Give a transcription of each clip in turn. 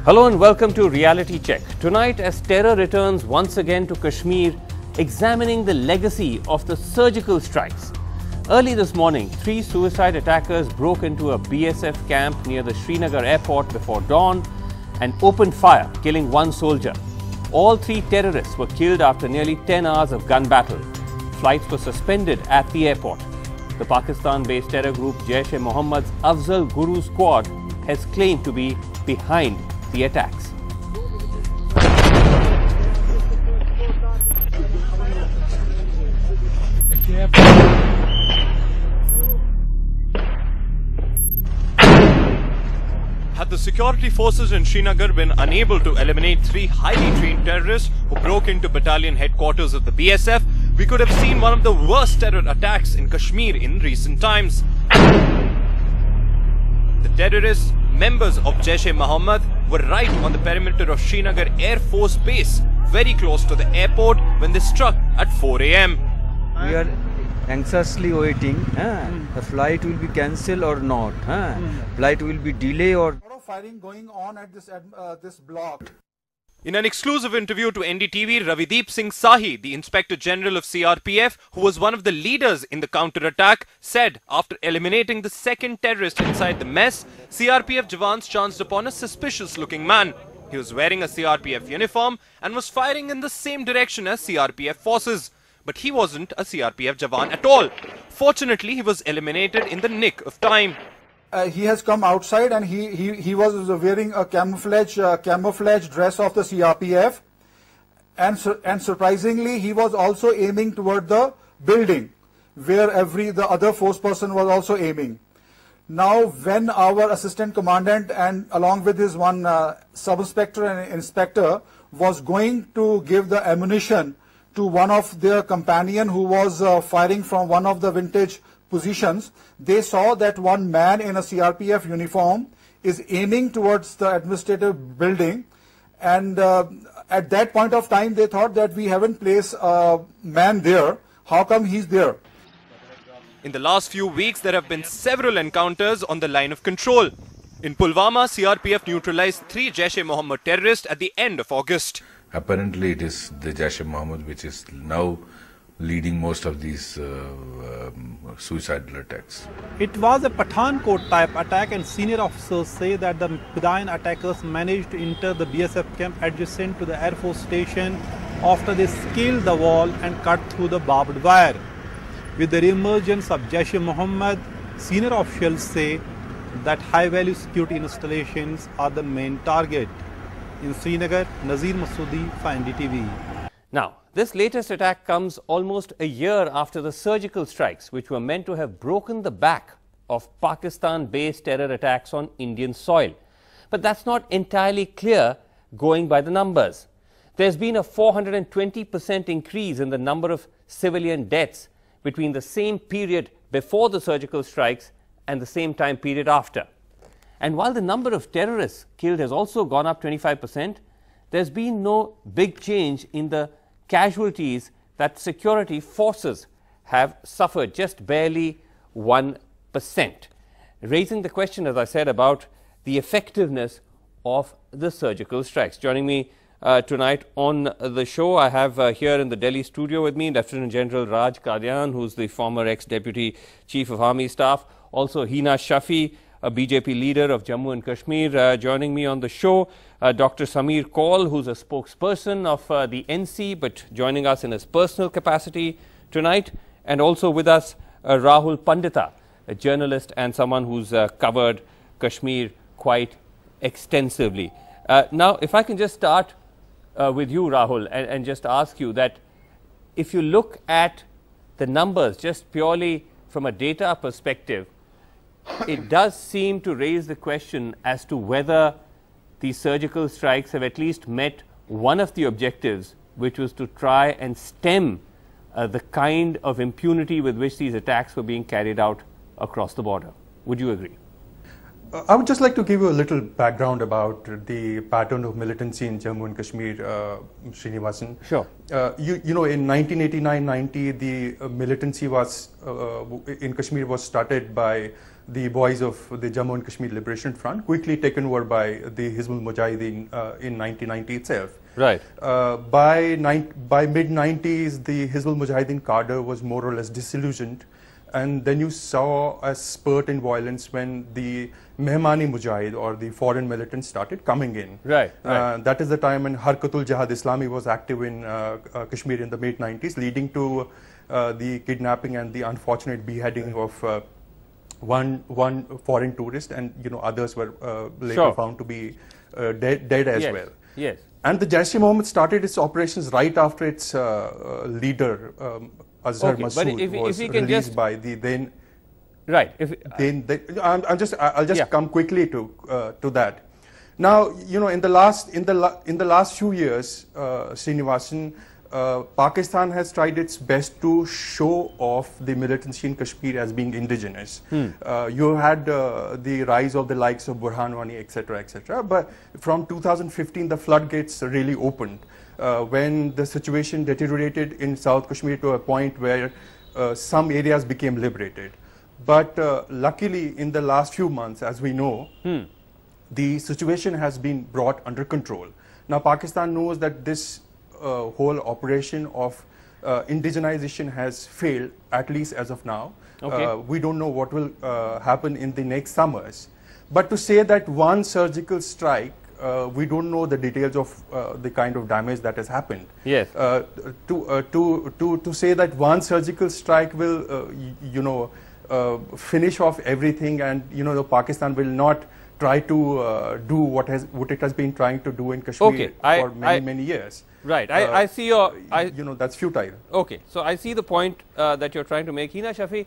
Hello and welcome to Reality Check. Tonight, as terror returns once again to Kashmir, examining the legacy of the surgical strikes. Early this morning, 3 suicide attackers broke into a BSF camp near the Srinagar airport before dawn and opened fire, killing 1 soldier. All 3 terrorists were killed after nearly 10 hours of gun battle. Flights were suspended at the airport. The Pakistan-based terror group Jaish-e-Mohammed's Afzal Guru squad has claimed to be behind the attacks. Had the security forces in Srinagar been unable to eliminate 3 highly trained terrorists who broke into battalion headquarters of the BSF, we could have seen one of the worst terror attacks in Kashmir in recent times. The terrorists, members of Jaish-e-Mohammed, were right on the perimeter of Srinagar Air Force Base, very close to the airport, when they struck at 4 a.m. We are anxiously waiting. The flight will be cancelled or not. Flight will be delayed or... A lot of firing going on at this block. In an exclusive interview to NDTV, Ravideep Singh Sahi, the Inspector General of CRPF, who was one of the leaders in the counter-attack, said after eliminating the second terrorist inside the mess, CRPF Jawans chanced upon a suspicious-looking man. He was wearing a CRPF uniform and was firing in the same direction as CRPF forces. But he wasn't a CRPF Jawan at all. Fortunately, he was eliminated in the nick of time. He has come outside and he was wearing a camouflage dress of the CRPF, and surprisingly he was also aiming toward the building where the other force person was also aiming. Now when our assistant commandant and along with his one sub-inspector and inspector was going to give the ammunition to one of their companion who was firing from one of the vintage positions, they saw that one man in a CRPF uniform is aiming towards the administrative building, and at that point of time they thought that we haven't placed a man there. How come he's there? In the last few weeks, there have been several encounters on the line of control. In Pulwama, CRPF neutralized 3 Jaish-e-Mohammed terrorists at the end of August. Apparently it is the Jaish-e-Mohammed which is now leading most of these suicidal attacks. It was a Pathankot type attack, and senior officers say that the Bedouin attackers managed to enter the BSF camp adjacent to the Air Force station after they scaled the wall and cut through the barbed wire. With the re-emergence of Jaish-e-Mohammed, senior officials say that high-value security installations are the main target. In Srinagar, Nazir Masoodi for NDTV. Now, this latest attack comes almost a year after the surgical strikes, which were meant to have broken the back of Pakistan-based terror attacks on Indian soil. But that's not entirely clear going by the numbers. There's been a 420% increase in the number of civilian deaths between the same period before the surgical strikes and the same time period after. And while the number of terrorists killed has also gone up 25%, there's been no big change in the casualties that security forces have suffered, just barely 1%. Raising the question, as I said, about the effectiveness of the surgical strikes. Joining me tonight on the show, I have here in the Delhi studio with me Lieutenant General Raj Qadian, who's the former ex-Deputy Chief of Army Staff. Also Hina Shafi, a BJP leader of Jammu and Kashmir, joining me on the show. Dr. Samir Kaul, who's a spokesperson of the NC, but joining us in his personal capacity tonight. And also with us, Rahul Pandita, a journalist and someone who's covered Kashmir quite extensively. Now, if I can just start with you, Rahul, and just ask you that if you look at the numbers just purely from a data perspective, it does seem to raise the question as to whether these surgical strikes have at least met one of the objectives, which was to try and stem the kind of impunity with which these attacks were being carried out across the border. Would you agree? I would just like to give you a little background about the pattern of militancy in Jammu and Kashmir, Srinivasan. Sure. You know, in 1989-90, the militancy was in Kashmir was started by the boys of the Jammu and Kashmir Liberation Front, quickly taken over by the Hizbul Mujahideen in 1990 itself. Right. By mid-90s, the Hizbul Mujahideen cadre was more or less disillusioned. And then you saw a spurt in violence when the Mehmani Mujahid or the foreign militants started coming in. Right. That is the time when Harkatul Jihad Islami was active in Kashmir in the mid-90s, leading to the kidnapping and the unfortunate beheading of one foreign tourist, and others were later found to be dead as well. Yes. And the Jaish-e-Mohammed started its operations right after its leader Azhar Masood was released by the then. Right. I'll just come quickly to that. Now, in the last few years, Srinivasan, Pakistan has tried its best to show off the militancy in Kashmir as being indigenous. You had the rise of the likes of Burhan Wani, etc., etc. But from 2015, the floodgates really opened when the situation deteriorated in South Kashmir to a point where some areas became liberated. But luckily, in the last few months, as we know, the situation has been brought under control. Now, Pakistan knows that this whole operation of indigenization has failed, at least as of now. Okay. We don't know what will happen in the next summers. But to say that one surgical strike, we don't know the details of the kind of damage that has happened. Yes. To say that one surgical strike will, finish off everything, and Pakistan will not try to do what it has been trying to do in Kashmir for many years. Right. I see your. That's futile. Okay. So I see the point that you're trying to make, Hina Shafi.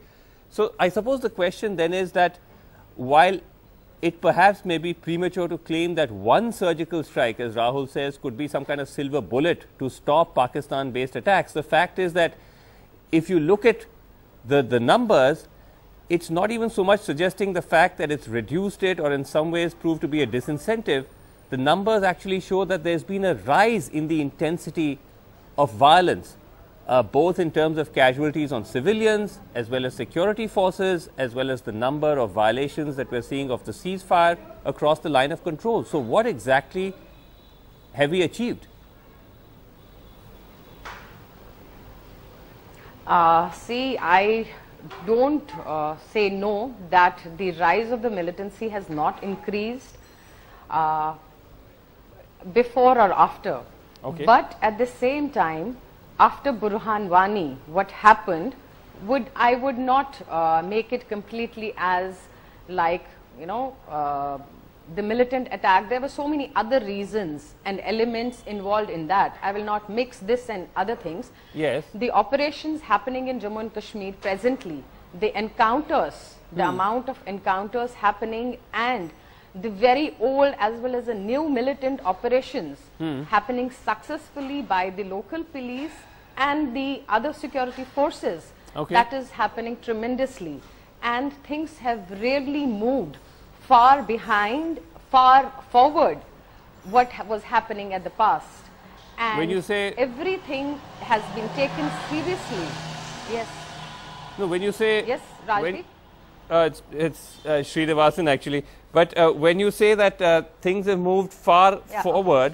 So I suppose the question then is that while it perhaps may be premature to claim that one surgical strike, as Rahul says, could be some kind of silver bullet to stop Pakistan-based attacks, the fact is that if you look at the numbers, it's not even so much suggesting the fact that it's reduced it or in some ways proved to be a disincentive. The numbers actually show that there's been a rise in the intensity of violence, both in terms of casualties on civilians as well as security forces, as well as the number of violations that we're seeing of the ceasefire across the line of control. So what exactly have we achieved? See, I don't say no that the rise of the militancy has not increased before or after. Okay. But at the same time, after Burhan Wani, what happened, I would not make it completely as like, the militant attack. There were so many other reasons and elements involved in that. I will not mix this and other things. Yes. The operations happening in Jammu and Kashmir presently, the encounters, the amount of encounters happening, and the very old as well as the new militant operations happening successfully by the local police and the other security forces. Okay. That is happening tremendously, and things have really moved far behind, far forward what was happening at the past. And when you say everything has been taken seriously. Yes. No, when you say yes, Rajvi. It's Srinivasan actually. But when you say that things have moved far forward,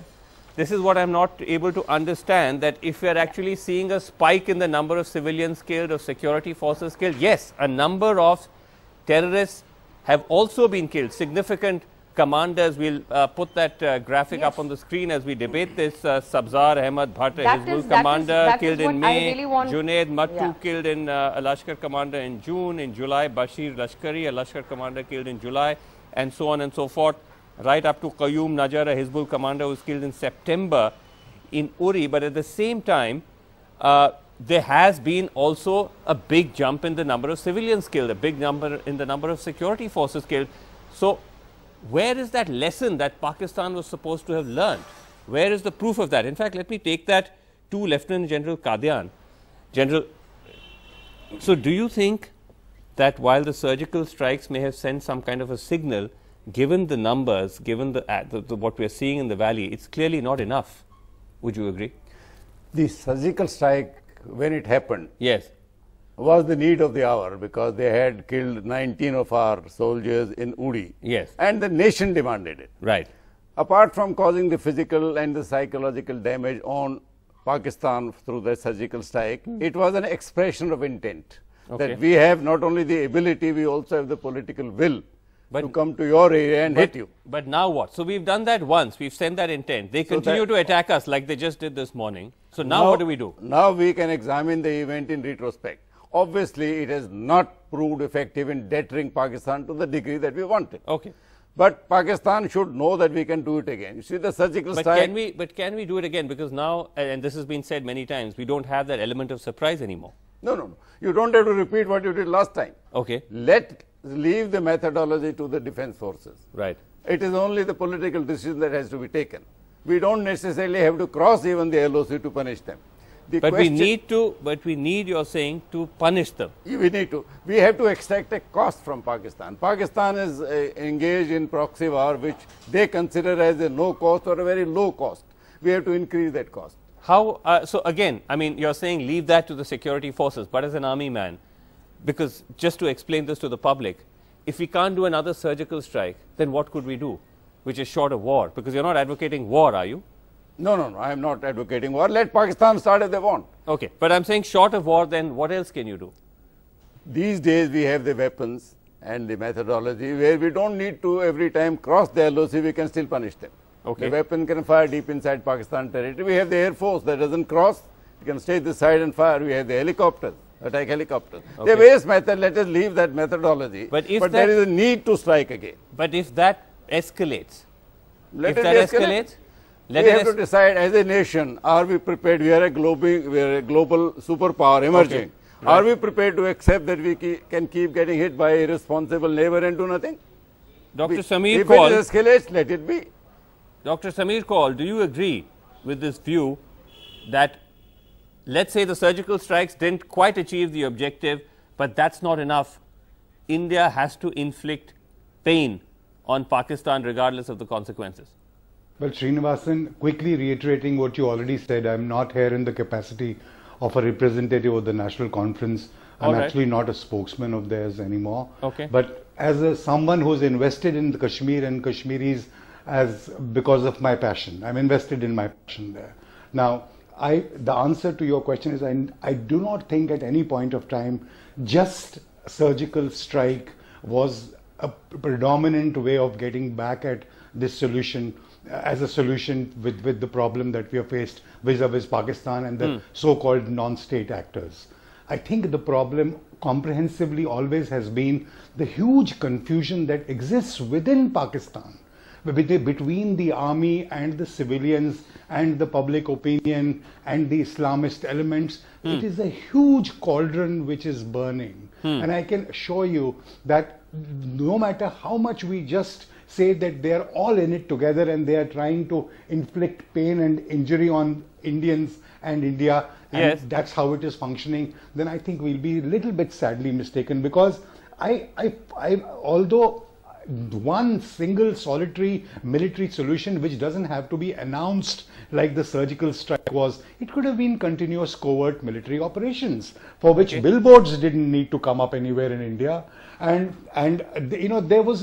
this is what I'm not able to understand, that if we are actually seeing a spike in the number of civilians killed or security forces killed, yes, a number of terrorists have also been killed. Significant commanders, we'll put that graphic up on the screen as we debate this. Sabzar Ahmad Bhatt, Hizbul commander, killed in May. Junaid Mattu killed in a Lashkar commander in June. In July, Bashir Lashkari, a Lashkar commander, killed in July, and so on and so forth. Right up to Qayyum Najar, a Hizbul commander, was killed in September in Uri. But at the same time, there has been also a big jump in the number of civilians killed, a big number in the number of security forces killed. So where is that lesson that Pakistan was supposed to have learned? Where is the proof of that? In fact, let me take that to Lieutenant General Qadian. General, so do you think that while the surgical strikes may have sent some kind of a signal, given the numbers, given what we are seeing in the valley, it's clearly not enough. Would you agree? The surgical strike, when it happened, yes, was the need of the hour, because they had killed 19 of our soldiers in Uri. Yes. And the nation demanded it. Right. Apart from causing the physical and the psychological damage on Pakistan through the surgical strike, it was an expression of intent. Okay. That we have not only the ability, we also have the political will to come to your area and hit you. But now what? So we've done that once, we've sent that intent. They continue to attack us like they just did this morning. So now what do we do? Now we can examine the event in retrospect. Obviously, it has not proved effective in deterring Pakistan to the degree that we wanted. Okay. But Pakistan should know that we can do it again. You see the surgical strike. But can we do it again? Because now, and this has been said many times, we don't have that element of surprise anymore. No. You don't have to repeat what you did last time. Okay. Leave the methodology to the defense forces. Right. It is only the political decision that has to be taken. We don't necessarily have to cross even the LOC to punish them. But we need, you're saying, to punish them. We need to. We have to extract a cost from Pakistan. Pakistan is engaged in proxy war, which they consider as a no cost or a very low cost. We have to increase that cost. How? So again, I mean, you're saying leave that to the security forces, but as an army man, because just to explain this to the public, if we can't do another surgical strike, then what could we do, which is short of war? Because you're not advocating war, are you? No, I am not advocating war. Let Pakistan start if they want. Okay, but I'm saying short of war, then what else can you do? These days we have the weapons and the methodology where we don't need to every time cross the LOC, we can still punish them. Okay. The weapon can fire deep inside Pakistan territory. We have the Air Force that doesn't cross. You can stay this side and fire. We have the helicopters, attack helicopters. Okay. There are various methods. Let us leave that methodology. But there is a need to strike again. But if that escalates, we have to decide as a nation, are we prepared? We are a global superpower emerging. Okay. Right. Are we prepared to accept that we can keep getting hit by a irresponsible neighbor and do nothing? Dr. Samir if Kaul, it escalates, let it be. Dr. Samir Kaul, do you agree with this view that, let's say the surgical strikes didn't quite achieve the objective, but that's not enough? India has to inflict pain on Pakistan regardless of the consequences. Well, Srinivasan, quickly reiterating what you already said, I'm not here in the capacity of a representative of the National Conference. I'm actually not a spokesman of theirs anymore. Okay. But as someone who's invested in the Kashmir and Kashmiris because of my passion, I'm invested in my passion there. Now, the answer to your question is I do not think at any point of time just surgical strike was a predominant way of getting back at this solution as a solution with the problem that we are faced vis-a-vis Pakistan and the so-called non-state actors. I think the problem comprehensively always has been the huge confusion that exists within Pakistan between the army and the civilians and the public opinion and the Islamist elements. It is a huge cauldron which is burning. And I can assure you that no matter how much we just say that they are all in it together and they are trying to inflict pain and injury on Indians and India, and that's how it is functioning, then I think we'll be a little bit sadly mistaken, because although one single solitary military solution which doesn't have to be announced like the surgical strike was, it could have been continuous covert military operations for which billboards didn't need to come up anywhere in India, and you know, there was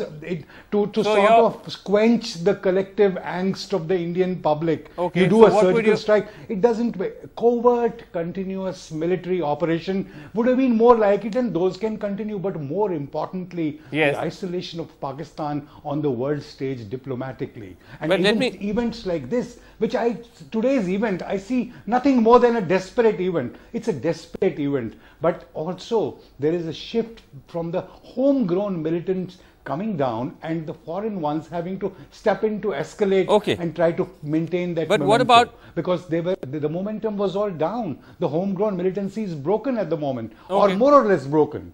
to sort of quench the collective angst of the Indian public. You do a surgical strike, it doesn't. Covert continuous military operation would have been more like it, and those can continue, but more importantly, the isolation of Pakistan on the world stage diplomatically, and events like this, which today's event, I see nothing more than a desperate event. It's a desperate event, but also there is a shift from the homegrown militants coming down and the foreign ones having to step in to escalate and try to maintain that momentum. What about... Because the momentum was all down. The homegrown militancy is broken at the moment, or more or less broken.